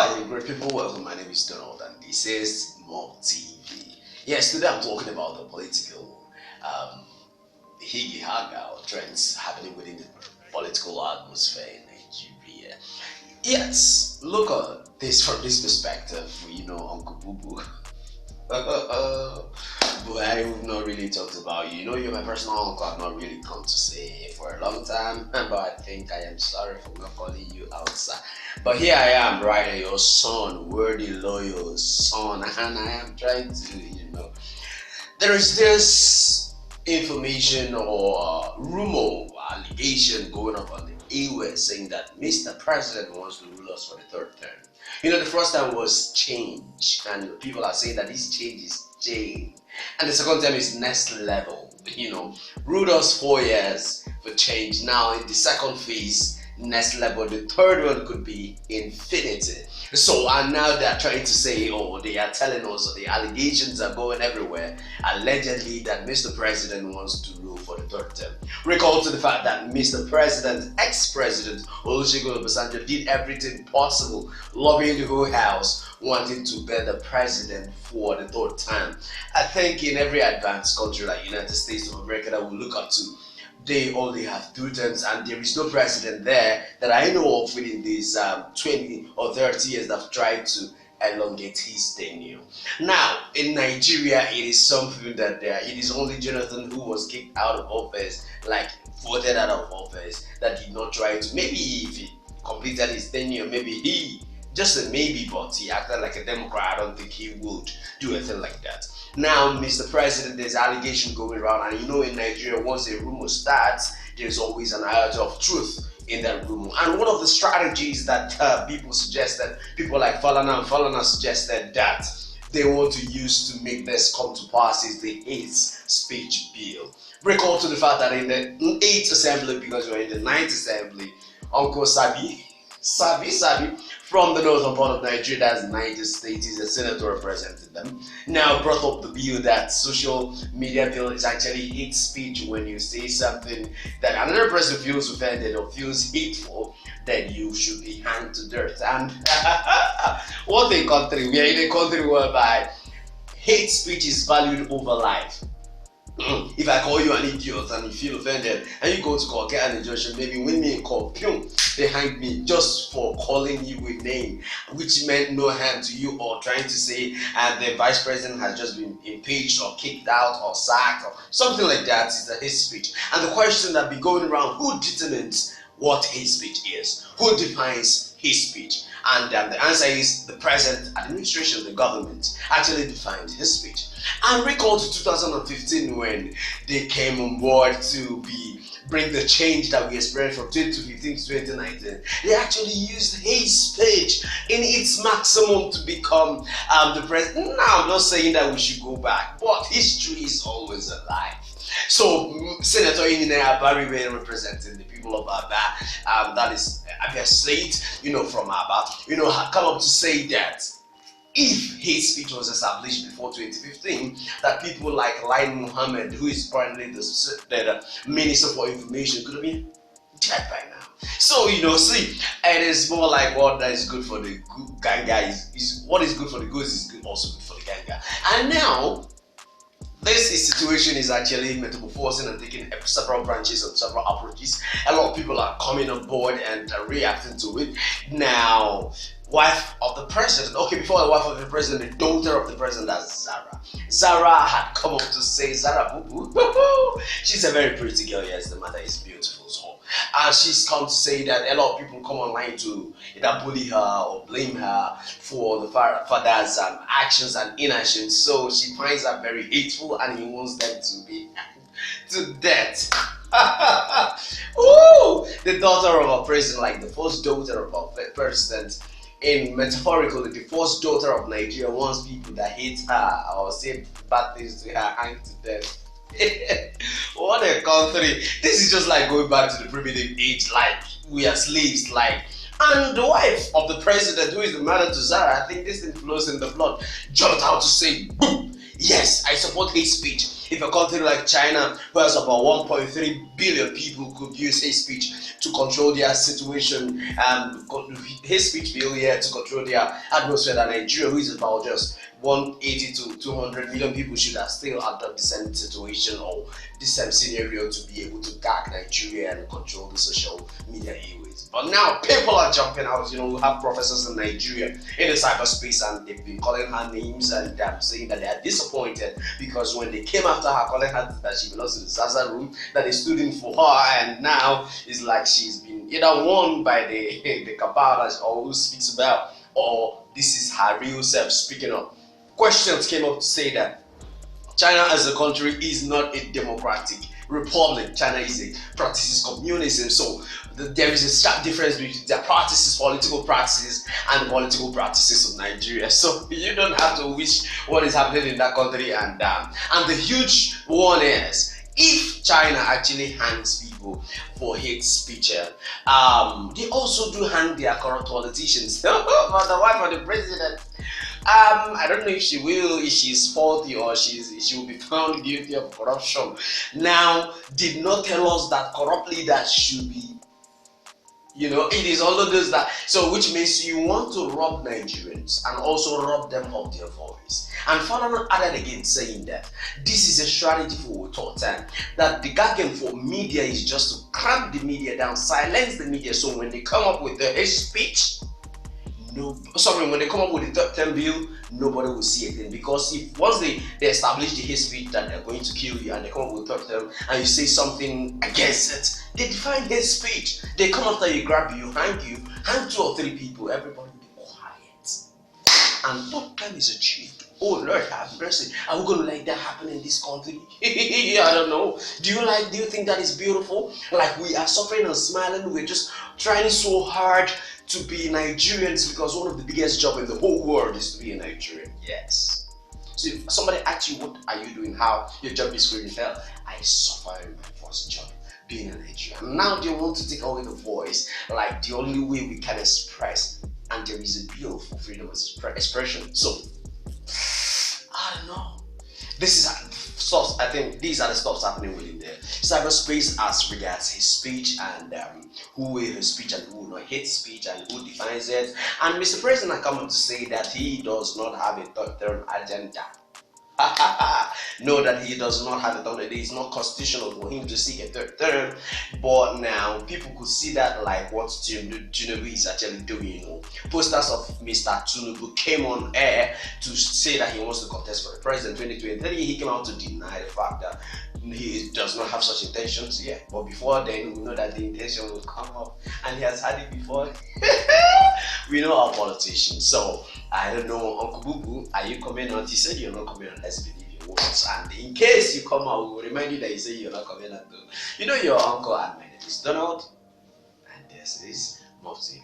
Hi, great people. Welcome. My name is Donald, and this is Mobtv. Yes, today I'm talking about the political higgy haga or trends happening within the political atmosphere in Nigeria. Yes, look at this from this perspective. Uncle Boo Boo. Buhari, we've not really talked about you. You're my personal uncle. I've not really come to say for a long time, but I think I am sorry for not calling you outside. But here I am, right? Your son, worthy, loyal son, and I am trying to, there is this information or rumor, allegation going up on the airways saying that Mr. President wants to rule us for the third term. The first time was change, and people are saying that this change is change. And the second time is next level. Ruled us 4 years for change. Now in the second phase, next level, the third one could be infinity. So, and now they are trying to say, they are telling us, or the allegations are going everywhere, allegedly that Mr. President wants to rule for the third term. Recall to the fact that Mr. President, ex-president Olusegun Obasanjo did everything possible, lobbying the whole house, wanting to be the president for the third time. I think in every advanced country like United States of America that we look up to, they only have 2 terms, and there is no president there that I know of within these 20 or 30 years that have tried to elongate his tenure. Now, in Nigeria, it is something that it is only Jonathan who was kicked out of office, voted out of office, that did not try to, maybe if he completed his tenure, maybe he, just a maybe, but he acted like a Democrat. I don't think he would do anything like that. Now, Mr. President, there's allegation going around, and in Nigeria, once a rumor starts, there's always an iota of truth in that rumor. And one of the strategies that people like Falana suggested that they want to use to make this come to pass is the 8th speech bill. Recall to the fact that in the 8th assembly, because we're in the 9th assembly, Uncle Sabi, from the northern part of Nigeria, that's Niger State, is a senator representing them, now brought up the bill that social media bill is actually hate speech. When you say something that another person feels offended or feels hateful, then you should be hanged to dirt. And what a country! We are in a country whereby hate speech is valued over life. If I call you an idiot and you feel offended and you go to court, get an injunction, maybe win me in court, they hang me just for calling you a name which meant no harm to you, or trying to say the vice president has just been impeached or kicked out or sacked or something like that is a hate speech. And the question that be going around, who determines what hate speech is? Who defines hate speech? And the answer is the present administration, the government, actually defined hate speech. And recall to 2015 when they came on board to bring the change that we experienced from 2015 to 2019. They actually used hate speech in its maximum to become the president. Now, I'm not saying that we should go back, but history is always alive. So, Senator Inine Abaribe, representing the people of Aba, that is Abia State, from Aba, come up to say that if hate speech was established before 2015, that people like Lain Mohammed, who is currently the Minister for Information, could have been dead by now. So, see, it is more like what that is good for the ganga is what is good for the goose is good, also good for the ganga. And now, this situation is actually metamorphosing and taking several branches and several approaches. A lot of people are coming on board and reacting to it. Now, wife of the president. Okay, before the wife of the president, the daughter of the president, that's Zhara. Zhara had come up to say, Zhara boo boo. She's a very pretty girl, yes, the mother is beautiful. So, and she's come to say that a lot of people come online to either bully her or blame her for the father's actions and inactions. So she finds her very hateful, and he wants them to be to death. Ooh, the daughter of a president, like the first daughter of a president, in metaphorically, the first daughter of Nigeria, wants people that hate her or say bad things to her hang to death. What a country! This is just like going back to the primitive age, like we are slaves, And the wife of the president, who is the mother to Zhara, I think this thing flows in the blood, jumped out to say, boom, yes, I support hate speech. If a country like China, who has about 1.3 billion people, could use hate speech to control their situation, hate speech bill here to control their atmosphere, that Nigeria, who is about just 180 to 200 million people, should have still adopt the same situation or the same scenario to be able to gag Nigeria and control the social media airways. But now people are jumping out. We have professors in Nigeria in the cyberspace, and they've been calling her names and saying that they are disappointed because when they came after her, calling her that she belongs to the Zaza room, that they stood in for her, and now it's like she's been either won by the cabal that who speaks about, or this is her real self speaking up. Questions came up to say that China as a country is not a democratic republic. China practices communism. So there is a stark difference between their practices, political practices, and the political practices of Nigeria. So you don't have to wish what is happening in that country. And the huge one is, if China actually hangs people for hate speech, they also do hang their corrupt politicians. But the wife of the president, I don't know if she will, if she's faulty or she will be found guilty of corruption. Now, did not tell us that corrupt leaders should be, it is all of those that, so which means you want to rob Nigerians and also rob them of their voice. And Falana added again saying that this is a strategy for thought time, that the gagging for media is just to cramp the media down, silence the media, so when they come up with the hate speech, when they come up with the third term bill, nobody will see it then, because if once they establish the hate speech that they're going to kill you, and they come up with third term and you say something against it, they define hate speech. They come after you, grab you, hang 2 or 3 people, everybody will be quiet. And third term is achieved. Oh Lord, have mercy. Are we going to let that happen in this country? I don't know. Do you think that is beautiful? Like, we are suffering and smiling. We're just trying so hard to be Nigerians, because one of the biggest jobs in the whole world is to be a Nigerian. Yes. So if somebody asks you, what are you doing? How your job is going to hell? I suffered in my first job, being a Nigerian. Now they want to take away the voice, like the only way we can express, and there is a bill for freedom of expression. So I don't know. This is stuff. I think these are the stuffs happening within the cyberspace as regards his speech, and who will hate speech and who will not hate speech, and who defines it. And Mr. President come up to say that he does not have a third-term agenda. No, that he does not have a third. It is not constitutional for him to seek a third term. But now people could see that like what Tinubu is actually doing. Posters of Mr. Tinubu came on air to say that he wants to contest for the president 2023. He came out to deny the fact that he does not have such intentions yet. But before then, we know that the intention will come up, and he has had it before. We know our politicians. So I don't know, Uncle Boo Boo, are you coming out? He said you're not coming out. Let's believe your words. And in case you come out, we will remind you that you say you're not coming out. You know your uncle, and my name is Donald, and this is Mobtv.